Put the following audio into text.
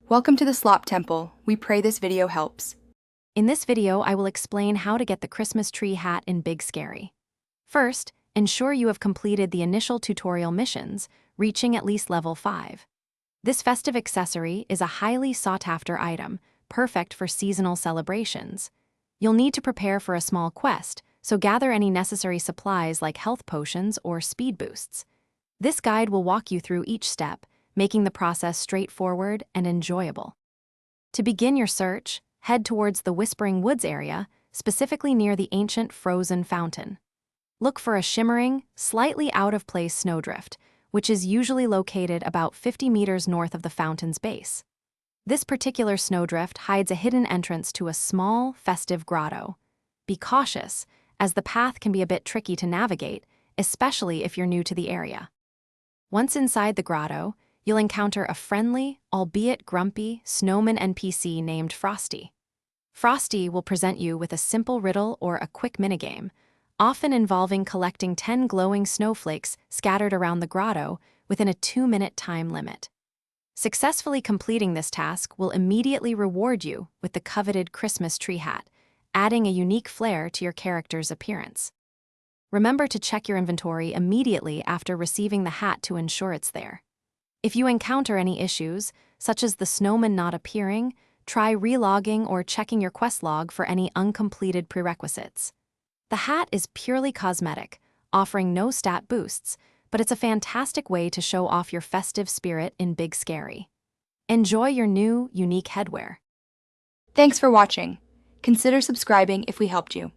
Welcome to the Slop Temple. We pray this video helps. In this video, I will explain how to get the Christmas tree hat in Big Scary. First, ensure you have completed the initial tutorial missions, reaching at least level 5. This festive accessory is a highly sought-after item, perfect for seasonal celebrations. You'll need to prepare for a small quest, so gather any necessary supplies like health potions or speed boosts. This guide will walk you through each step, making the process straightforward and enjoyable. To begin your search, head towards the Whispering Woods area, specifically near the ancient frozen fountain. Look for a shimmering, slightly out-of-place snowdrift, which is usually located about 50 meters north of the fountain's base. This particular snowdrift hides a hidden entrance to a small, festive grotto. Be cautious, as the path can be a bit tricky to navigate, especially if you're new to the area. Once inside the grotto, you'll encounter a friendly, albeit grumpy, snowman NPC named Frosty. Frosty will present you with a simple riddle or a quick minigame, often involving collecting 10 glowing snowflakes scattered around the grotto within a 2-minute time limit. Successfully completing this task will immediately reward you with the coveted Christmas tree hat, adding a unique flair to your character's appearance. Remember to check your inventory immediately after receiving the hat to ensure it's there. If you encounter any issues, such as the snowman not appearing, try relogging or checking your quest log for any uncompleted prerequisites. The hat is purely cosmetic, offering no stat boosts, but it's a fantastic way to show off your festive spirit in Big Scary. Enjoy your new, unique headwear. Thanks for watching. Consider subscribing if we helped you.